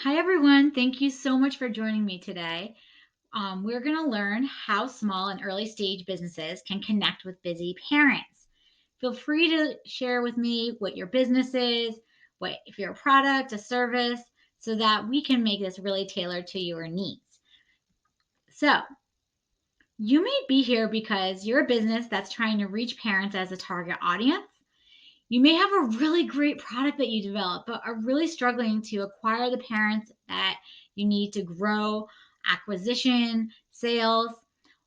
Hi, everyone. Thank you so much for joining me today. We're going to learn how small and early stage businesses can connect with busy parents. Feel free to share with me what your business is, what if you're a product, a service, so that we can make this really tailored to your needs. So, you may be here because you're a business that's trying to reach parents as a target audience. You may have a really great product that you develop, but are really struggling to acquire the parents that you need to grow acquisition, sales,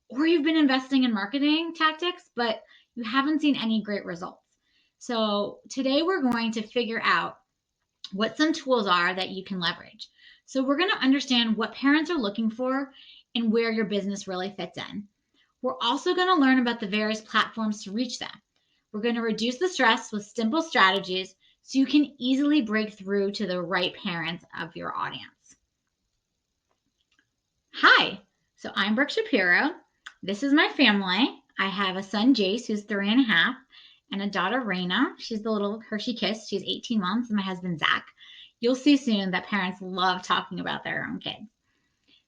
or you've been investing in marketing tactics, but you haven't seen any great results. So, today we're going to figure out what some tools are that you can leverage. So, we're going to understand what parents are looking for and where your business really fits in. We're also going to learn about the various platforms to reach them. We're going to reduce the stress with simple strategies so you can easily break through to the right parents of your audience. Hi, so I'm Brooke Shapiro. This is my family. I have a son, Jace, who's 3.5, and a daughter, Raina. She's the little Hershey Kiss. She's 18 months, and my husband, Zach. You'll see soon that parents love talking about their own kids.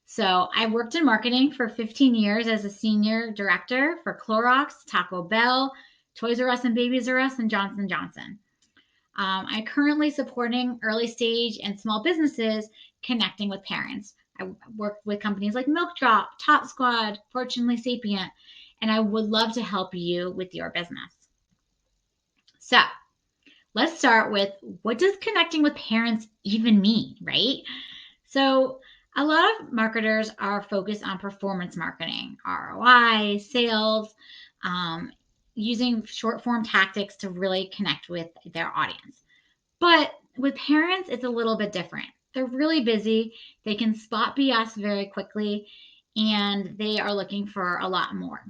So I worked in marketing for 15 years as a senior director for Clorox, Taco Bell, Toys R Us and Babies R Us, and Johnson Johnson. I'm currently supporting early stage and small businesses connecting with parents. I work with companies like Milk Drop, Top Squad, Fortunately Sapient, and I would love to help you with your business. So let's start with, what does connecting with parents even mean, right? So a lot of marketers are focused on performance marketing, ROI, sales, using short form tactics to really connect with their audience. But with parents, it's a little bit different. They're really busy. They can spot BS very quickly, and they are looking for a lot more.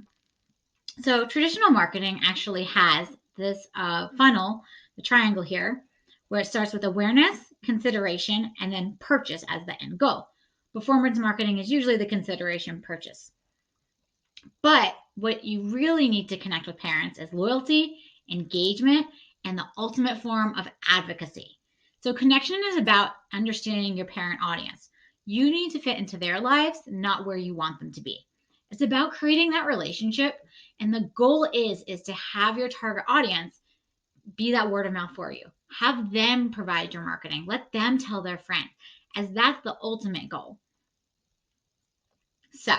So traditional marketing actually has this funnel, the triangle here, where it starts with awareness, consideration, and then purchase as the end goal. Performance marketing is usually the consideration purchase. But what you really need to connect with parents is loyalty, engagement, and the ultimate form of advocacy. So connection is about understanding your parent audience. You need to fit into their lives, not where you want them to be. It's about creating that relationship, and the goal is to have your target audience be that word of mouth for you. Have them provide your marketing. Let them tell their friends, as that's the ultimate goal. So,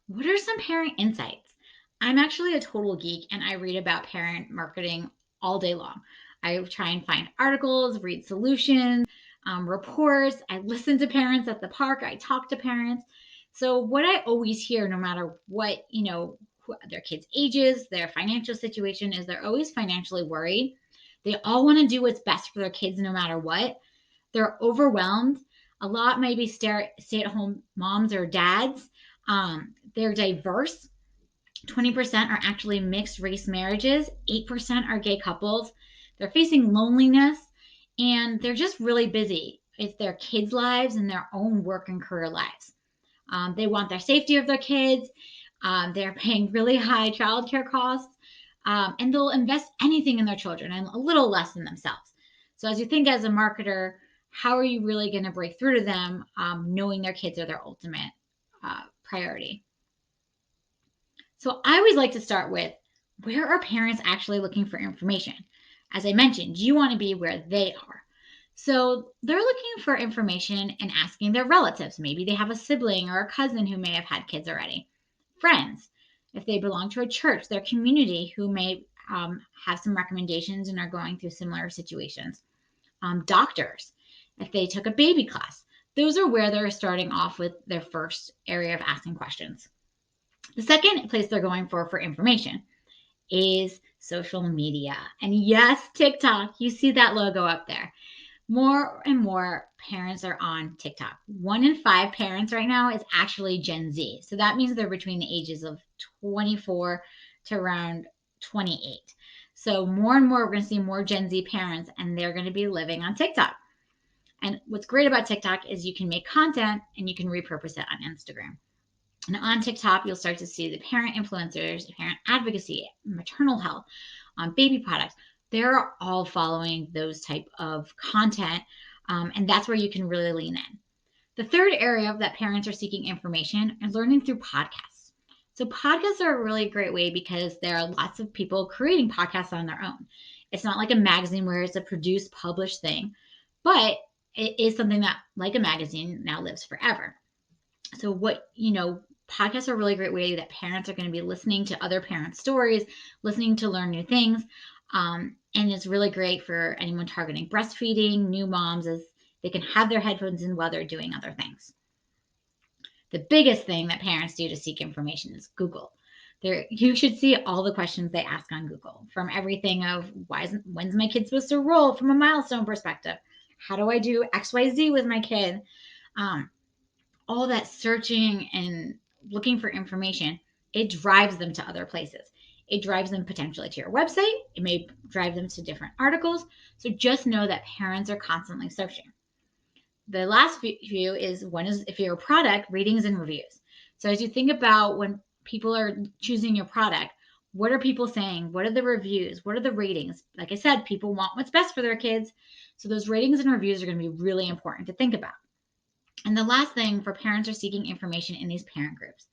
what are some parent insights? I'm actually a total geek and I read about parent marketing all day long. I try and find articles, read solutions, reports. I listen to parents at the park. I talk to parents. So, what I always hear, no matter what, their kids' ages, their financial situation is, they're always financially worried. They all want to do what's best for their kids no matter what. They're overwhelmed. A lot maybe stay at home moms or dads. They're diverse. 20% are actually mixed race marriages. 8% are gay couples. They're facing loneliness, and they're just really busy. It's their kids' lives and their own work and career lives. They want their safety of their kids. They're paying really high childcare costs, and they'll invest anything in their children and a little less in themselves. So as you think as a marketer, how are you really going to break through to them, knowing their kids are their ultimate priority? So I always like to start with, where are parents actually looking for information? As I mentioned, you want to be where they are. So they're looking for information and asking their relatives. Maybe they have a sibling or a cousin who may have had kids already. Friends, if they belong to a church, their community who may have some recommendations and are going through similar situations. Doctors, if they took a baby class. Those are where they're starting off with their first area of asking questions. The second place they're going for information is social media. And yes, TikTok, you see that logo up there. More and more parents are on TikTok. 1 in 5 parents right now is actually Gen Z. So that means they're between the ages of 24 to around 28. So more and more, we're going to see more Gen Z parents, and they're going to be living on TikTok. And what's great about TikTok is you can make content and you can repurpose it on Instagram. And on TikTok, you'll start to see the parent influencers, parent advocacy, maternal health, baby products. They're all following those type of content And that's where you can really lean in. The third area that parents are seeking information is learning through podcasts. So podcasts are a really great way because there are lots of people creating podcasts on their own. It's not like a magazine where it's a produced, published thing, but it is something that, like a magazine, now lives forever. So podcasts are a really great way that parents are going to be listening to other parents' stories, listening to learn new things. And it's really great for anyone targeting breastfeeding, new moms, as they can have their headphones in while they're doing other things. The biggest thing that parents do to seek information is Google. You should see all the questions they ask on Google, from everything of when's my kid supposed to roll from a milestone perspective? How do I do XYZ with my kid? All that searching and looking for information, it drives them to other places. It drives them potentially to your website. It may drive them to different articles. So just know that parents are constantly searching. The last view is if you're a product, ratings and reviews. So as you think about when people are choosing your product, what are people saying? What are the reviews? What are the ratings? Like I said, people want what's best for their kids. So those ratings and reviews are going to be really important to think about. And the last thing for parents are seeking information in these parent groups.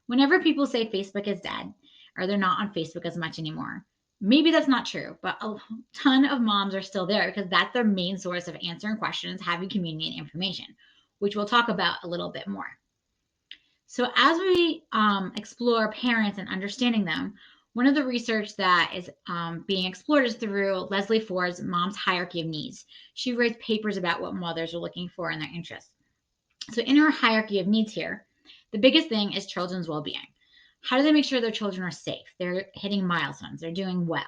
Whenever people say Facebook is dead or they're not on Facebook as much anymore, maybe that's not true, but a ton of moms are still there because that's their main source of answering questions, having community and information, which we'll talk about a little bit more. So as we explore parents and understanding them, one of the research that is being explored is through Leslie Ford's Mom's Hierarchy of Needs. She writes papers about what mothers are looking for and their interests. So in her hierarchy of needs here, the biggest thing is children's well-being. How do they make sure their children are safe? They're hitting milestones. They're doing well.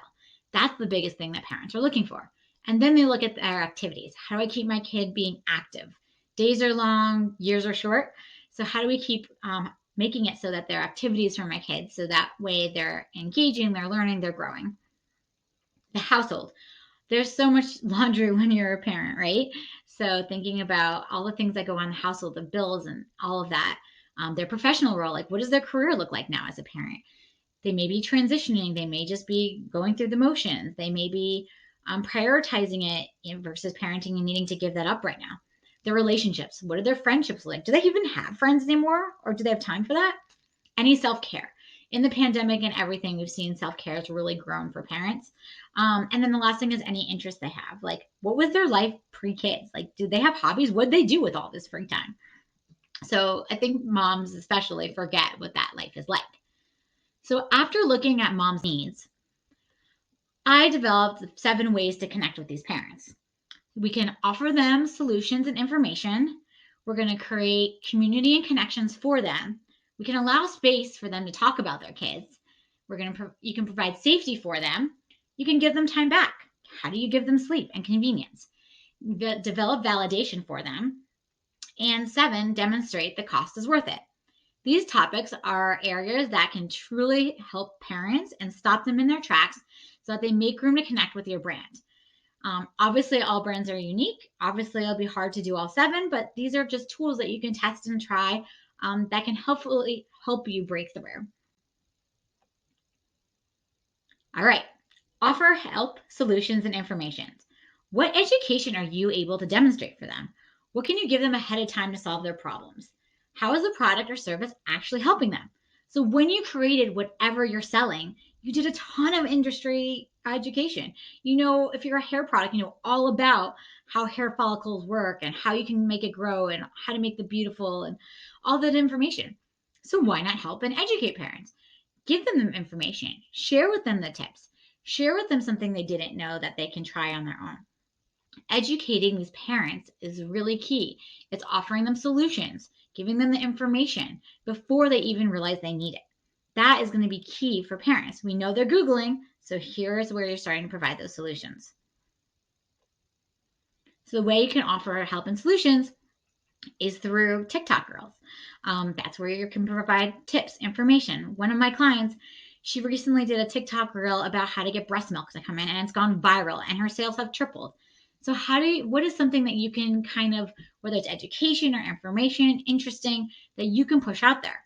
That's the biggest thing that parents are looking for. And then they look at their activities. How do I keep my kid being active? Days are long, years are short. So how do we keep making it so that there are activities for my kids so that way they're engaging, they're learning, they're growing? The household. There's so much laundry when you're a parent, right? So thinking about all the things that go on in the household, the bills and all of that, their professional role, like what does their career look like now as a parent? They may be transitioning. They may just be going through the motions. They may be prioritizing it versus parenting and needing to give that up right now. Their relationships. What are their friendships like? Do they even have friends anymore? Or do they have time for that? Any self-care. In the pandemic and everything, we've seen self-care has really grown for parents. And then the last thing is any interest they have. Like, what was their life pre-kids? Like, did they have hobbies? What did they do with all this free time? So I think moms especially forget what that life is like. So after looking at mom's needs, I developed 7 ways to connect with these parents. We can offer them solutions and information. We're going to create community and connections for them. We can allow space for them to talk about their kids. You can provide safety for them. You can give them time back. How do you give them sleep and convenience? Develop validation for them. And 7, demonstrate the cost is worth it. These topics are areas that can truly help parents and stop them in their tracks so that they make room to connect with your brand. Obviously, all brands are unique. Obviously, it'll be hard to do all 7, but these are just tools that you can test and try that can hopefully help you break through. All right, offer help, solutions, and information. What education are you able to demonstrate for them? What can you give them ahead of time to solve their problems? How is the product or service actually helping them? So when you created whatever you're selling, you did a ton of industry education. If you're a hair product, you know all about how hair follicles work and how you can make it grow and how to make the beautiful and all that information. So why not help and educate parents? Give them information. Share with them the tips. Share with them something they didn't know that they can try on their own. Educating these parents is really key. It's offering them solutions, giving them the information before they even realize they need it. That is going to be key for parents. We know they're Googling, so here's where you're starting to provide those solutions. So the way you can offer help and solutions is through Tic Tac Rules. That's where you can provide tips, information. One of my clients, she recently did a TikTok reel about how to get breast milk to come in, and it's gone viral, and her sales have tripled. So what is something that you can whether it's education or information, interesting, that you can push out there?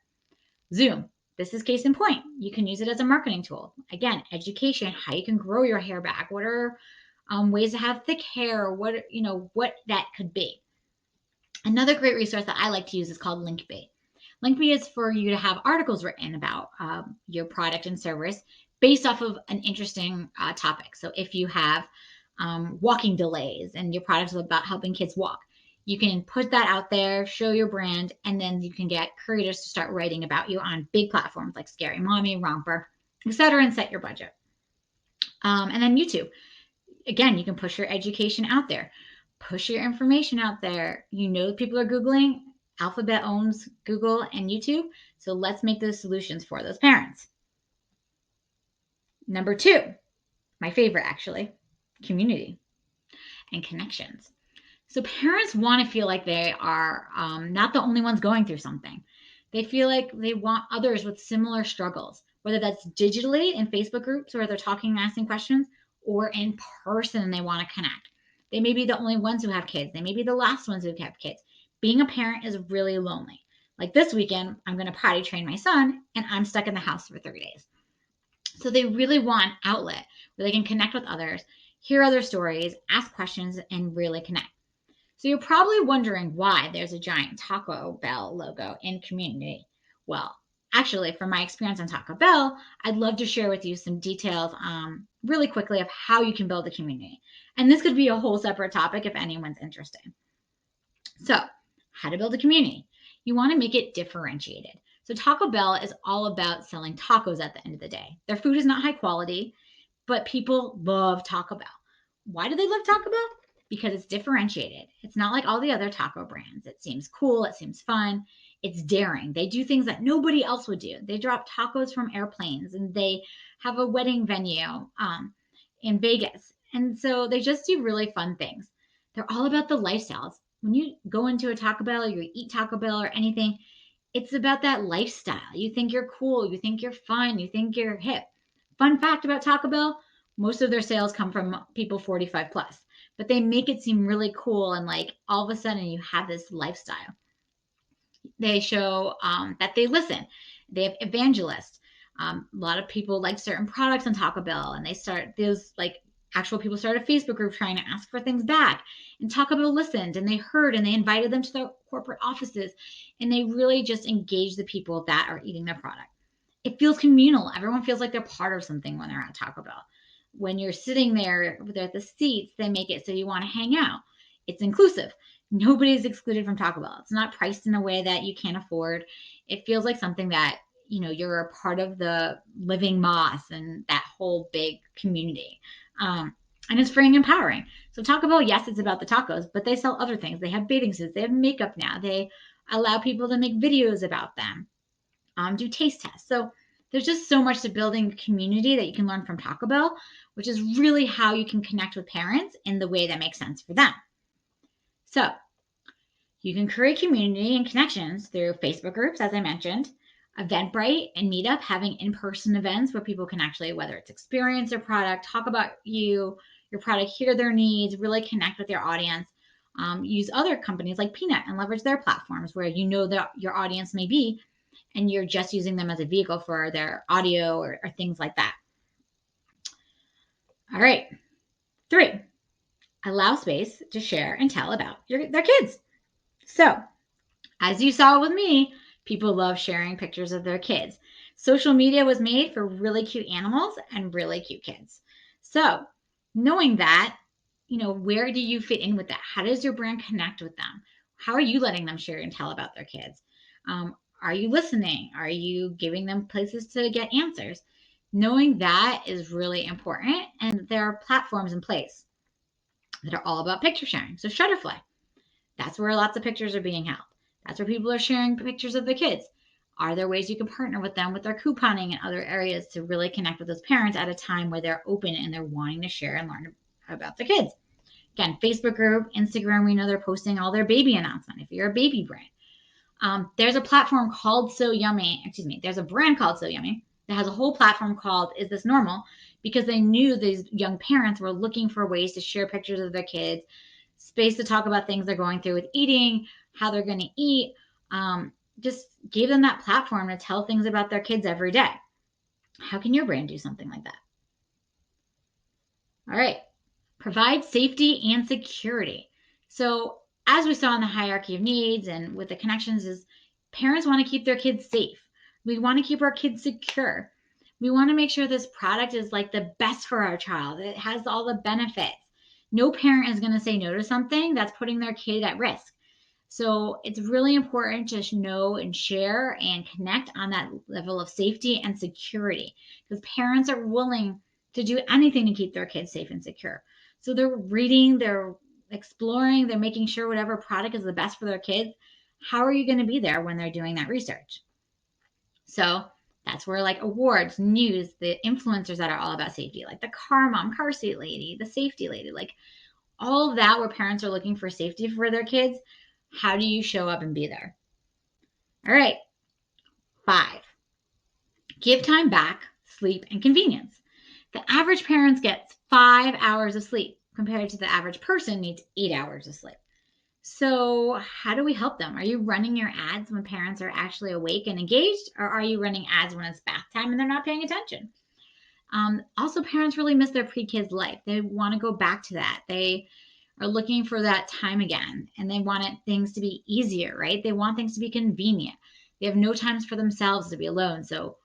Zoom. This is case in point. You can use it as a marketing tool. Again, education, how you can grow your hair back. What are ways to have thick hair, what that could be. Another great resource that I like to use is called Linkbait. Linkbait is for you to have articles written about your product and service based off of an interesting topic. So if you have walking delays and your product is about helping kids walk, you can put that out there, show your brand, and then you can get creators to start writing about you on big platforms like Scary Mommy, Romper, etc., and set your budget. And then YouTube. Again, you can push your education out there, push your information out there. People are Googling. Alphabet owns Google and YouTube. So let's make those solutions for those parents. Number 2, my favorite actually, community and connections. So parents want to feel like they are not the only ones going through something. They feel like they want others with similar struggles, whether that's digitally in Facebook groups where they're talking and asking questions, or in person and they want to connect. They may be the only ones who have kids. They may be the last ones who have kids. Being a parent is really lonely. Like this weekend, I'm going to potty train my son and I'm stuck in the house for 3 days. So they really want outlet where they can connect with others, hear other stories, ask questions, and really connect. So you're probably wondering why there's a giant Taco Bell logo in community. Well, actually, from my experience on Taco Bell, I'd love to share with you some details really quickly of how you can build a community. And this could be a whole separate topic if anyone's interested. So, how to build a community. You want to make it differentiated. So Taco Bell is all about selling tacos at the end of the day. Their food is not high quality, but people love Taco Bell. Why do they love Taco Bell? Because it's differentiated. It's not like all the other taco brands. It seems cool. It seems fun. It's daring. They do things that nobody else would do. They drop tacos from airplanes and they have a wedding venue in Vegas. And so they just do really fun things. They're all about the lifestyles. When you go into a Taco Bell or you eat Taco Bell or anything, it's about that lifestyle. You think you're cool. You think you're fun. You think you're hip. Fun fact about Taco Bell, most of their sales come from people 45 plus, but they make it seem really cool. And like all of a sudden you have this lifestyle. They show that they listen. They have evangelists. A lot of people like certain products on Taco Bell and actual people started a Facebook group trying to ask for things back. And Taco Bell listened and they heard and they invited them to their corporate offices and they really just engaged the people that are eating their product. It feels communal. Everyone feels like they're part of something when they're at Taco Bell. When you're sitting there, they're at the seats, they make it so you want to hang out. It's inclusive. Nobody's excluded from Taco Bell. It's not priced in a way that you can't afford. It feels like something that, you're a part of the living moss and that whole big community. And it's free and empowering. So Taco Bell, yes, it's about the tacos, but they sell other things. They have bathing suits. They have makeup now. They allow people to make videos about them, do taste tests. So there's just so much to building community that you can learn from Taco Bell, which is really how you can connect with parents in the way that makes sense for them. So you can create community and connections through Facebook groups, as I mentioned, Eventbrite and Meetup, having in-person events where people can actually, whether it's experience their product, talk about your product, hear their needs, really connect with your audience. Use other companies like Peanut and leverage their platforms where that your audience may be, and you're just using them as a vehicle for their audio or things like that. All right. 3, allow space to share and tell about their kids. So, as you saw with me, people love sharing pictures of their kids. Social media was made for really cute animals and really cute kids. So, knowing that, where do you fit in with that? How does your brand connect with them? How are you letting them share and tell about their kids? Are you listening? Are you giving them places to get answers? Knowing that is really important. And there are platforms in place that are all about picture sharing. So Shutterfly, that's where lots of pictures are being held. That's where people are sharing pictures of their kids. Are there ways you can partner with them with their couponing and other areas to really connect with those parents at a time where they're open and they're wanting to share and learn about their kids? Again, Facebook group, Instagram, we know they're posting all their baby announcement if you're a baby brand. There's a platform called So Yummy. There's a brand called So Yummy that has a whole platform called Is This Normal? Because they knew these young parents were looking for ways to share pictures of their kids, space to talk about things they're going through with eating, how they're going to eat. Just gave them that platform to tell things about their kids every day. How can your brand do something like that? All right. Provide safety and security. So as we saw in the hierarchy of needs and with the connections is parents want to keep their kids safe. We want to keep our kids secure. We want to make sure this product is like the best for our child. It has all the benefits. No parent is going to say no to something that's putting their kid at risk. So it's really important to know and share and connect on that level of safety and security because parents are willing to do anything to keep their kids safe and secure. So they're reading, they're exploring, they're making sure whatever product is the best for their kids. How are you going to be there when they're doing that research? So that's where like awards, news, the influencers that are all about safety, like the car mom, car seat lady, the safety lady, like all of that where parents are looking for safety for their kids. How do you show up and be there? All right. 5, give time back, sleep, and convenience. The average parent gets 5 hours of sleep compared to the average person needs 8 hours of sleep. So how do we help them? Are you running your ads when parents are actually awake and engaged, or are you running ads when it's bath time and they're not paying attention? Also, parents really miss their pre-kids life. They want to go back to that. They are looking for that time again, and they want things to be easier, right? They want things to be convenient. They have no times for themselves to be alone. So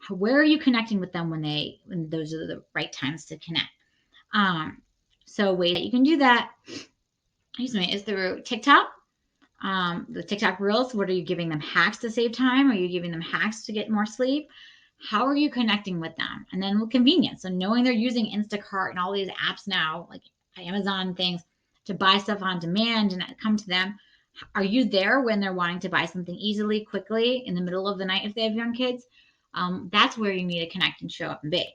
where are you connecting with them when those are the right times to connect? So ways that you can do that, is through TikTok, the Tic Tac Rules. What are you giving them hacks to save time? Are you giving them hacks to get more sleep? How are you connecting with them? And then with convenience. So knowing they're using Instacart and all these apps now, like Amazon things, to buy stuff on demand and come to them. Are you there when they're wanting to buy something easily, quickly, in the middle of the night if they have young kids? That's where you need to connect and show up and be.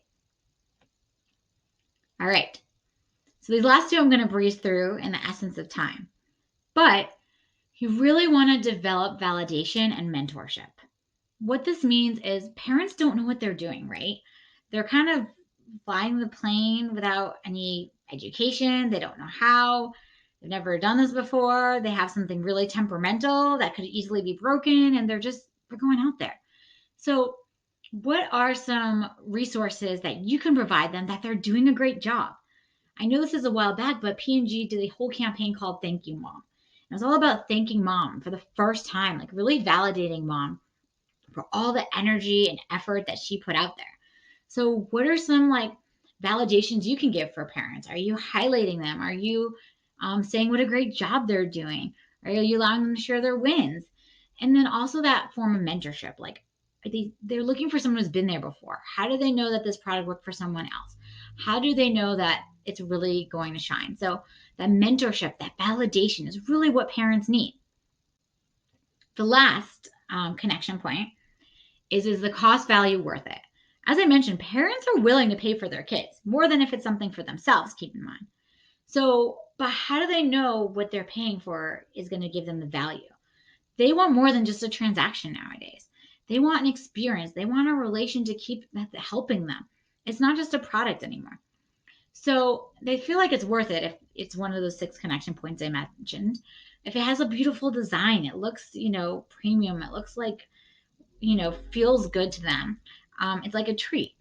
All right. So these last two I'm going to breeze through in the essence of time. But you really want to develop validation and mentorship. What this means is parents don't know what they're doing, right? They're kind of flying the plane without any education. They don't know how. They've never done this before. They have something really temperamental that could easily be broken, and they're going out there. So, what are some resources that you can provide them that they're doing a great job? I know this is a while back, but P&G did a whole campaign called Thank You Mom. It was all about thanking mom for the first time, like really validating mom for all the energy and effort that she put out there. So, what are some like validations you can give for parents? Are you highlighting them? Are you saying what a great job they're doing? Are you allowing them to share their wins? And then also that form of mentorship, like they're looking for someone who's been there before. How do they know that this product worked for someone else? How do they know that it's really going to shine? So that mentorship, that validation is really what parents need. The last connection point is the cost value worth it? As I mentioned, parents are willing to pay for their kids more than if it's something for themselves, keep in mind. So, but how do they know what they're paying for is going to give them the value? They want more than just a transaction nowadays. They want an experience. They want a relation to keep helping them. It's not just a product anymore. So they feel like it's worth it if it's one of those 6 connection points I mentioned. If it has a beautiful design, it looks, premium. It looks like, feels good to them. It's like a treat.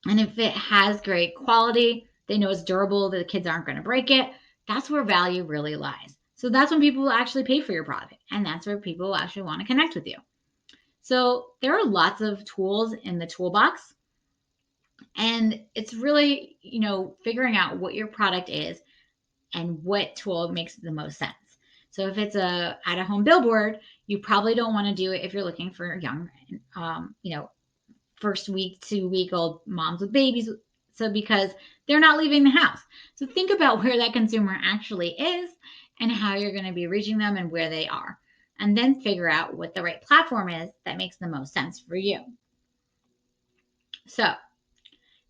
And if it has great quality, they know it's durable, that the kids aren't going to break it. That's where value really lies. So that's when people will actually pay for your product. And that's where people will actually want to connect with you. So there are lots of tools in the toolbox. And it's really, figuring out what your product is and what tool makes the most sense. So if it's a at-home billboard, you probably don't want to do it if you're looking for young, first week, 2-week-old moms with babies. So because they're not leaving the house. So think about where that consumer actually is and how you're going to be reaching them and where they are. And then figure out what the right platform is that makes the most sense for you. So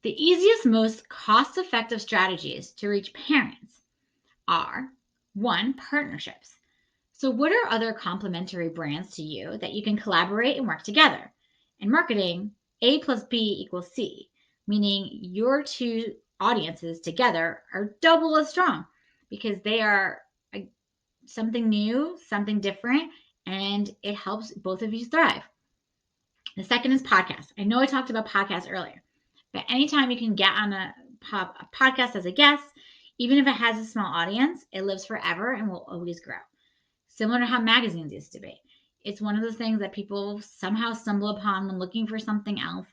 the easiest, most cost-effective strategies to reach parents are 1, partnerships. So what are other complementary brands to you that you can collaborate and work together? In marketing, A plus B equals C, meaning your two audiences together are double as strong because they are something new, something different, and it helps both of you thrive. The second is podcasts. I know I talked about podcasts earlier, but anytime you can get on a podcast as a guest, Even if it has a small audience, it lives forever and will always grow. Similar to how magazines used to be. It's one of those things that people somehow stumble upon when looking for something else,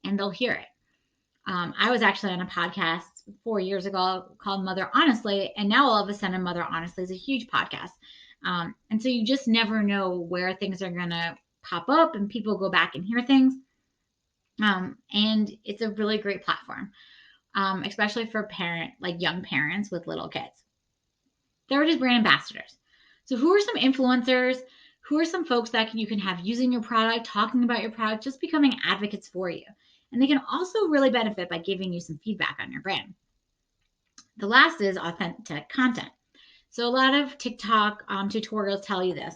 and they'll hear it. I was actually on a podcast 4 years ago called Mother Honestly, and now all of a sudden, Mother Honestly is a huge podcast. And so you just never know where things are going to pop up, and people go back and hear things. And it's a really great platform, especially for young parents with little kids. Third is brand ambassadors. So who are some influencers? Who are some folks that you can have using your product, talking about your product, just becoming advocates for you? And they can also really benefit by giving you some feedback on your brand. The last is authentic content. So a lot of TikTok tutorials tell you this,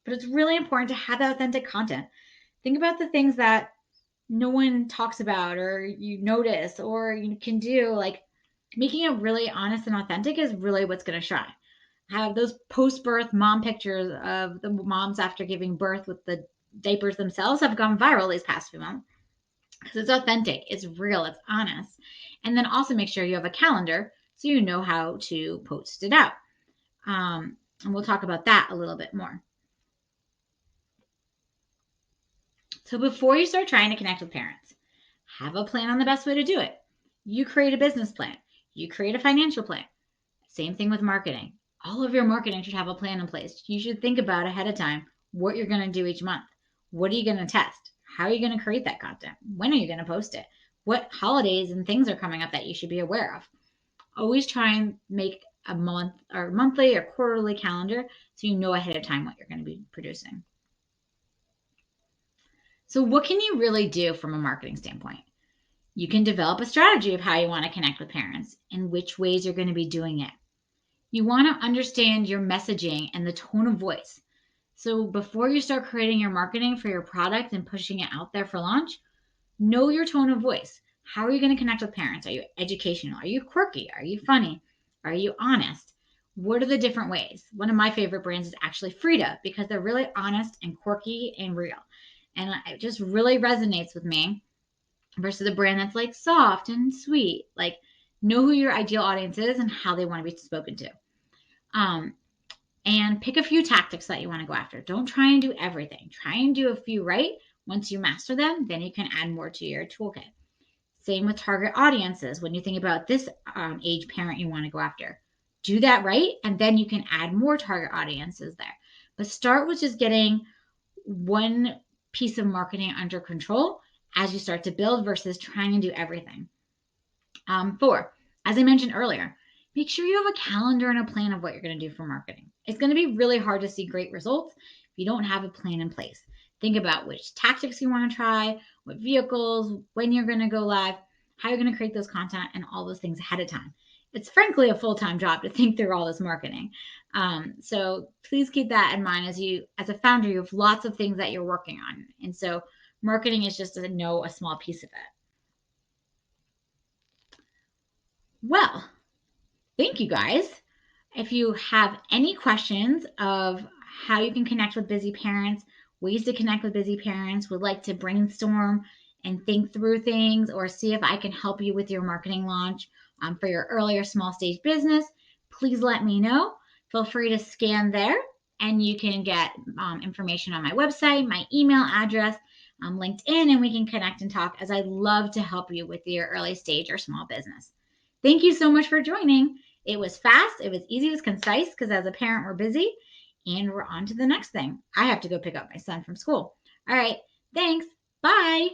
but it's really important to have that authentic content. Think about the things that no one talks about or you notice or you can do. Like making it really honest and authentic is really what's going to shine. Have those post-birth mom pictures of the moms after giving birth with the diapers themselves have gone viral these past few months because it's authentic, it's real, it's honest. And then also make sure you have a calendar so you know how to post it out. And we'll talk about that a little bit more. So before you start trying to connect with parents, have a plan on the best way to do it. You create a business plan. You create a financial plan. Same thing with marketing. All of your marketing should have a plan in place. You should think about ahead of time what you're going to do each month. What are you going to test? How are you going to create that content? When are you going to post it? What holidays and things are coming up that you should be aware of? Always try and make a month or monthly or quarterly calendar so you know ahead of time what you're going to be producing. So what can you really do from a marketing standpoint? You can develop a strategy of how you want to connect with parents and which ways you're going to be doing it. You want to understand your messaging and the tone of voice. So before you start creating your marketing for your product and pushing it out there for launch, know your tone of voice. How are you going to connect with parents? Are you educational? Are you quirky? Are you funny? Are you honest? What are the different ways? One of my favorite brands is actually Frida because they're really honest and quirky and real. And it just really resonates with me versus a brand that's like soft and sweet. Like, know who your ideal audience is and how they want to be spoken to. And pick a few tactics that you want to go after. Don't try and do everything. Try and do a few right. Once you master them, then you can add more to your toolkit. Same with target audiences. When you think about this age parent you want to go after, do that right, and then you can add more target audiences there. But start with just getting one piece of marketing under control as you start to build versus trying to do everything. 4, as I mentioned earlier, make sure you have a calendar and a plan of what you're going to do for marketing. It's going to be really hard to see great results if you don't have a plan in place. Think about which tactics you want to try, what vehicles, when you're going to go live, how you're going to create those content, and all those things ahead of time. It's frankly a full-time job to think through all this marketing. So please keep that in mind as a founder, you have lots of things that you're working on. And so marketing is just a small piece of it. Well, thank you guys. If you have any questions of how you can connect with busy parents, ways to connect with busy parents, would like to brainstorm and think through things, or see if I can help you with your marketing launch for your earlier small stage business, please let me know. Feel free to scan there and you can get information on my website, my email address, LinkedIn, and we can connect and talk as I'd love to help you with your early stage or small business. Thank you so much for joining. It was fast, it was easy, it was concise because as a parent, we're busy and we're on to the next thing. I have to go pick up my son from school. All right, thanks. Bye.